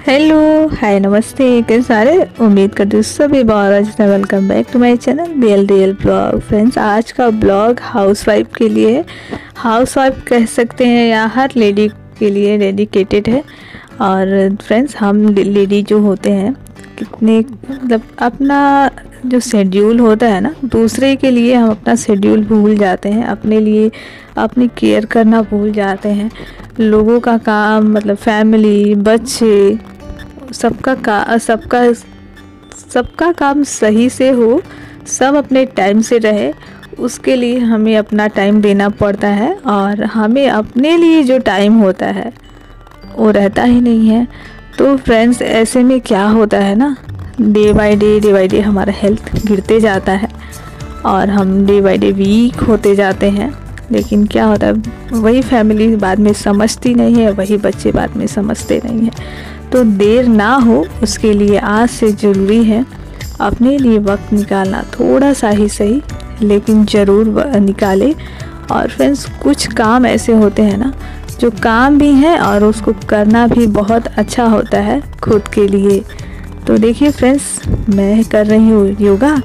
Hello, हाय, नमस्ते। कैसे सारे, उम्मीद करती हूँ सभी बहुत अच्छे हैं। Welcome back to my channel real blog. Friends, आज का ब्लॉग हाउसवाइफ के लिए है। हाउसवाइफ कह सकते हैं या हर लेडी के लिए डेडिकेटेड है। और फ्रेंड्स, हम लेडी जो होते हैं कितने मतलब अपना जो शेड्यूल होता है ना, दूसरे के लिए हम अपना शेड्यूल भूल जाते हैं, अपने लिए अपनी केयर करना भूल जाते हैं। लोगों का काम मतलब फैमिली, बच्चे, सबका काम सही से हो, सब अपने टाइम से रहे, उसके लिए हमें अपना टाइम देना पड़ता है। और हमें अपने लिए जो टाइम होता है वो रहता ही नहीं है। तो फ्रेंड्स, ऐसे में क्या होता है ना, डे बाय डे हमारा हेल्थ गिरते जाता है और हम डे बाय डे वीक होते जाते हैं। लेकिन क्या होता है, वही फैमिली बाद में समझती नहीं है, वही बच्चे बाद में समझते नहीं हैं। तो देर ना हो उसके लिए आज से ज़रूरी है अपने लिए वक्त निकालना, थोड़ा सा ही सही लेकिन ज़रूर निकालें। और फ्रेंड्स, कुछ काम ऐसे होते हैं ना जो काम भी हैं और उसको करना भी बहुत अच्छा होता है खुद के लिए। तो देखिए फ्रेंड्स, मैं कर रही हूँ योगा,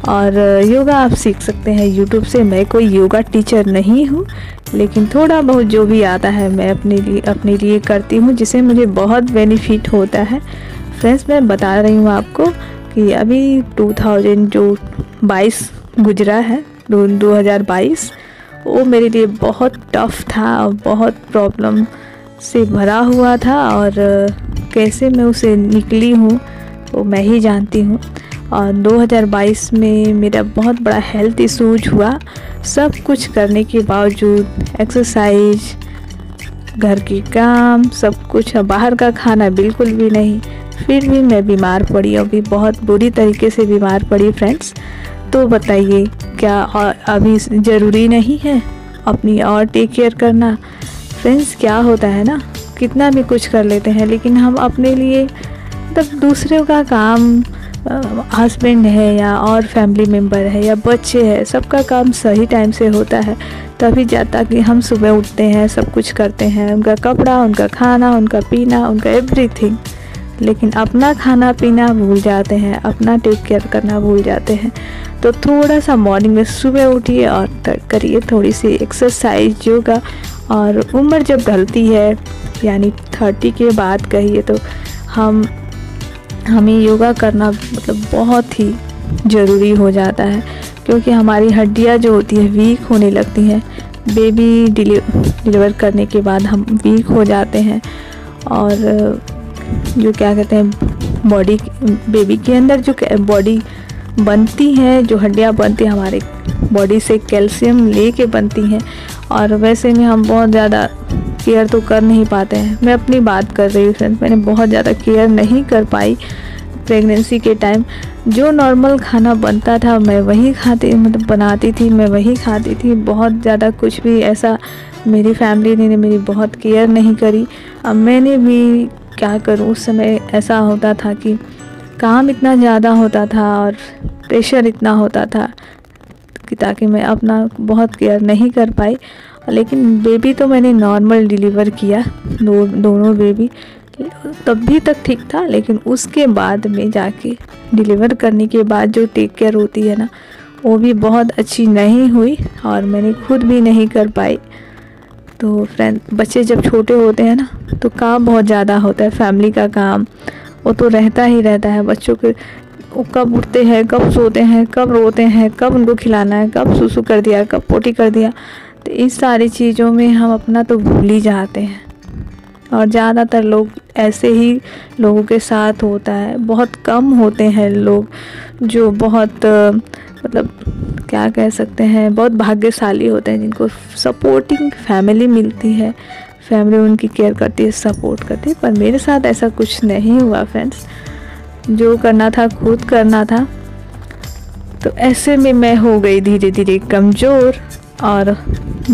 और योगा आप सीख सकते हैं यूट्यूब से। मैं कोई योगा टीचर नहीं हूँ, लेकिन थोड़ा बहुत जो भी आता है मैं अपने लिए करती हूँ, जिससे मुझे बहुत बेनिफिट होता है। फ्रेंड्स, मैं बता रही हूँ आपको कि अभी 2022 गुजरा है, 2022 वो मेरे लिए बहुत टफ़ था और बहुत प्रॉब्लम से भरा हुआ था। और कैसे मैं उसे निकली हूँ वो मैं ही जानती हूँ। और 2022 में मेरा बहुत बड़ा हेल्थ इशूज हुआ। सब कुछ करने के बावजूद, एक्सरसाइज, घर के काम, सब कुछ, बाहर का खाना बिल्कुल भी नहीं, फिर भी मैं बीमार पड़ी, अभी बहुत बुरी तरीके से बीमार पड़ी फ्रेंड्स। तो बताइए, क्या अभी ज़रूरी नहीं है अपनी और टेक केयर करना? फ्रेंड्स, क्या होता है ना, कितना भी कुछ कर लेते हैं लेकिन हम अपने लिए मतलब दूसरों का काम, हस्बैंड है या और फैमिली मेम्बर है या बच्चे हैं, सबका काम सही टाइम से होता है तभी जाता कि हम सुबह उठते हैं, सब कुछ करते हैं, उनका कपड़ा, उनका खाना, उनका पीना, उनका एवरीथिंग। लेकिन अपना खाना पीना भूल जाते हैं, अपना टेक केयर करना भूल जाते हैं। तो थोड़ा सा मॉर्निंग में सुबह उठिए और करिए थोड़ी सी एक्सरसाइज, योगा। और उम्र जब ढलती है यानी 30 के बाद कहिए तो हमें योगा करना मतलब बहुत ही ज़रूरी हो जाता है, क्योंकि हमारी हड्डियां जो होती है वीक होने लगती हैं। बेबी डिलीवर करने के बाद हम वीक हो जाते हैं। और जो क्या कहते हैं, बॉडी, बेबी के अंदर जो बॉडी बनती है, जो हड्डियां बनती हैं हमारे बॉडी से कैल्शियम लेके बनती हैं। और वैसे में हम बहुत ज़्यादा केयर तो कर नहीं पाते हैं। मैं अपनी बात कर रही हूँ फ्रेंड्स, मैंने बहुत ज़्यादा केयर नहीं कर पाई प्रेगनेंसी के टाइम। जो नॉर्मल खाना बनता था मैं वही खाती, मतलब बनाती थी, मैं वही खाती थी। बहुत ज़्यादा कुछ भी ऐसा मेरी फैमिली ने मेरी बहुत केयर नहीं करी। अब मैंने भी क्या करूँ, उस समय ऐसा होता था कि काम इतना ज़्यादा होता था और प्रेशर इतना होता था कि ताकि मैं अपना बहुत केयर नहीं कर पाई। लेकिन बेबी तो मैंने नॉर्मल डिलीवर किया, दोनों बेबी, तब भी तक ठीक था। लेकिन उसके बाद में जाके डिलीवर करने के बाद जो टेक केयर होती है ना, वो भी बहुत अच्छी नहीं हुई और मैंने खुद भी नहीं कर पाई। तो फ्रेंड, बच्चे जब छोटे होते हैं ना तो काम बहुत ज़्यादा होता है, फैमिली का काम वो तो रहता ही रहता है। बच्चों के वो कब उठते हैं, कब सोते हैं, कब रोते हैं, कब उनको खिलाना है, कब सुसु कर दिया, कब पोटी कर दिया, तो इस सारी चीज़ों में हम अपना तो भूल ही जाते हैं। और ज़्यादातर लोग ऐसे ही लोगों के साथ होता है। बहुत कम होते हैं लोग जो बहुत मतलब क्या कह सकते हैं, बहुत भाग्यशाली होते हैं जिनको सपोर्टिंग फैमिली मिलती है, फैमिली उनकी केयर करती है, सपोर्ट करती है। पर मेरे साथ ऐसा कुछ नहीं हुआ फ्रेंड्स, जो करना था खुद करना था। तो ऐसे में मैं हो गई धीरे धीरे कमज़ोर और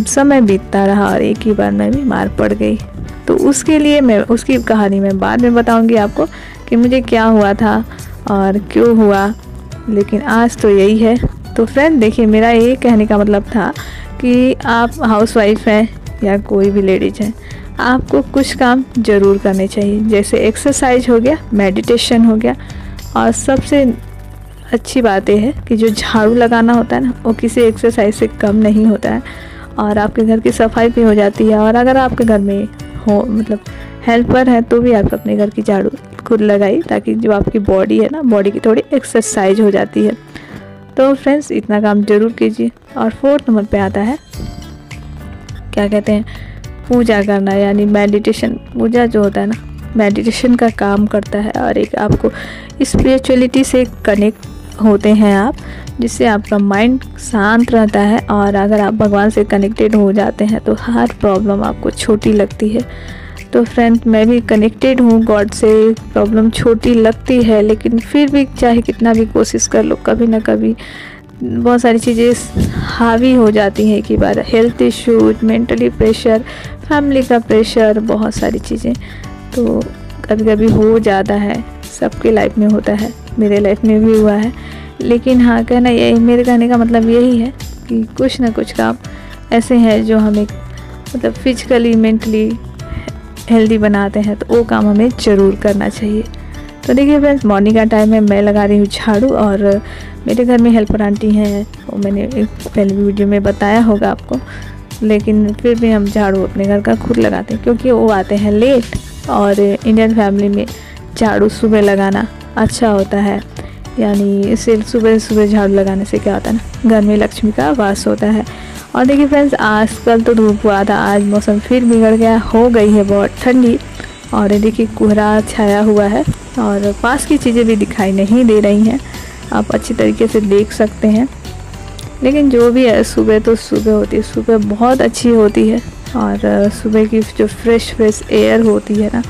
समय बीतता रहा और एक ही बार मैं बीमार पड़ गई। तो उसके लिए मैं उसकी कहानी मैं बाद में बताऊंगी आपको कि मुझे क्या हुआ था और क्यों हुआ, लेकिन आज तो यही है। तो फ्रेंड देखिए, मेरा ये कहने का मतलब था कि आप हाउसवाइफ हैं या कोई भी लेडीज़ हैं, आपको कुछ काम ज़रूर करने चाहिए, जैसे एक्सरसाइज हो गया, मेडिटेशन हो गया, और सबसे अच्छी बात यह है कि जो झाड़ू लगाना होता है ना, वो किसी एक्सरसाइज से कम नहीं होता है, और आपके घर की सफाई भी हो जाती है। और अगर आपके घर में हो मतलब हेल्पर है तो भी आप अपने घर की झाड़ू खुद लगाई, ताकि जो आपकी बॉडी है ना, बॉडी की थोड़ी एक्सरसाइज हो जाती है। तो फ्रेंड्स, इतना काम ज़रूर कीजिए। और 4th नंबर पे आता है, क्या कहते हैं, पूजा करना, यानी मेडिटेशन। पूजा जो होता है ना, मेडिटेशन का काम करता है, और एक आपको स्पिरिचुअलिटी से कनेक्ट होते हैं आप, जिससे आपका माइंड शांत रहता है। और अगर आप भगवान से कनेक्टेड हो जाते हैं तो हर प्रॉब्लम आपको छोटी लगती है। तो फ्रेंड, मैं भी कनेक्टेड हूँ गॉड से, प्रॉब्लम छोटी लगती है, लेकिन फिर भी चाहे कितना भी कोशिश कर लो, कभी ना कभी बहुत सारी चीज़ें हावी हो जाती हैं कि बार health issues, mentally pressure, family का प्रेशर, बहुत सारी चीज़ें तो कभी कभी हो जाता है। सबके लाइफ में होता है, मेरे लाइफ में भी हुआ है। लेकिन हाँ, कहना यही, मेरे कहने का मतलब यही है कि कुछ ना कुछ काम ऐसे हैं जो हमें मतलब फिजिकली, मेंटली हेल्दी बनाते हैं, तो वो काम हमें ज़रूर करना चाहिए। तो देखिए फ्रेंड्स, मॉर्निंग का टाइम है, मैं लगा रही हूँ झाड़ू, और मेरे घर में हेल्पर आंटी हैं, वो मैंने एक पहले वीडियो में बताया होगा आपको, लेकिन फिर भी हम झाड़ू अपने घर का खुद लगाते हैं, क्योंकि वो आते हैं लेट, और इंडियन फैमिली में झाड़ू सुबह लगाना अच्छा होता है। यानी इसे सुबह सुबह झाड़ू लगाने से क्या होता है ना, घर में लक्ष्मी का वास होता है। और देखिए फ्रेंड्स, आजकल तो धूप हुआ था, आज मौसम फिर बिगड़ गया, हो गई है बहुत ठंडी, और देखिए कोहरा छाया हुआ है, और पास की चीज़ें भी दिखाई नहीं दे रही हैं, आप अच्छी तरीके से देख सकते हैं। लेकिन जो भी है, सुबह तो सुबह होती है, सुबह बहुत अच्छी होती है, और सुबह की जो फ्रेश एयर होती है ना,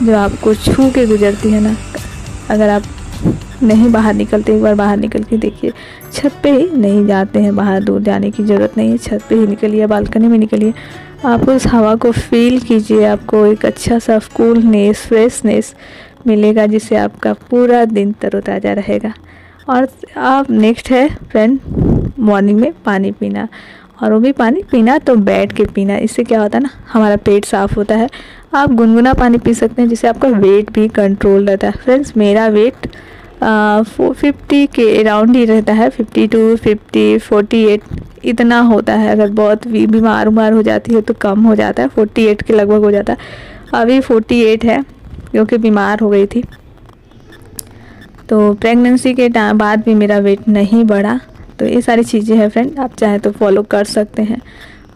जो आपको छू के गुजरती है ना, अगर आप नहीं बाहर निकलते, एक बार बाहर निकल के देखिए, छत पे ही नहीं जाते हैं, बाहर दूर जाने की ज़रूरत नहीं है, छत पे ही निकलिए, बालकनी में निकलिए, आप उस हवा को फील कीजिए, आपको एक अच्छा सा कूलनेस, फ्रेशनेस मिलेगा, जिससे आपका पूरा दिन तरोताज़ा रहेगा। और आप नेक्स्ट है फ्रेंड, मॉर्निंग में पानी पीना, और वो भी पानी पीना तो बैठ के पीना। इससे क्या होता है ना, हमारा पेट साफ़ होता है। आप गुनगुना पानी पी सकते हैं, जिससे आपका वेट भी कंट्रोल रहता है। फ्रेंड्स, मेरा वेट 450 के अराउंड ही रहता है, 52, 50, 48 इतना होता है। अगर बहुत बीमार हो जाती है तो कम हो जाता है, 48 के लगभग हो जाता है। अभी 48 है, क्योंकि बीमार हो गई थी। तो प्रेगनेंसी के टाइम बाद भी मेरा वेट नहीं बढ़ा। तो ये सारी चीज़ें हैं फ्रेंड, आप चाहे तो फॉलो कर सकते हैं।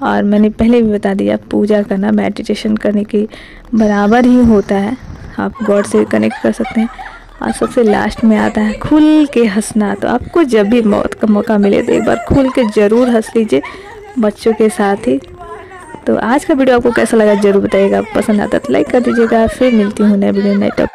और मैंने पहले भी बता दिया, पूजा करना मेडिटेशन करने के बराबर ही होता है, आप गॉड से कनेक्ट कर सकते हैं। और सबसे लास्ट में आता है खुल के हंसना। तो आपको जब भी मौत का मौका मिले तो एक बार खुल के ज़रूर हंस लीजिए, बच्चों के साथ ही। तो आज का वीडियो आपको कैसा लगा ज़रूर बताइएगा, पसंद आता तो लाइक कर दीजिएगा। फिर मिलती हूँ नए वीडियो, नए टॉपिक।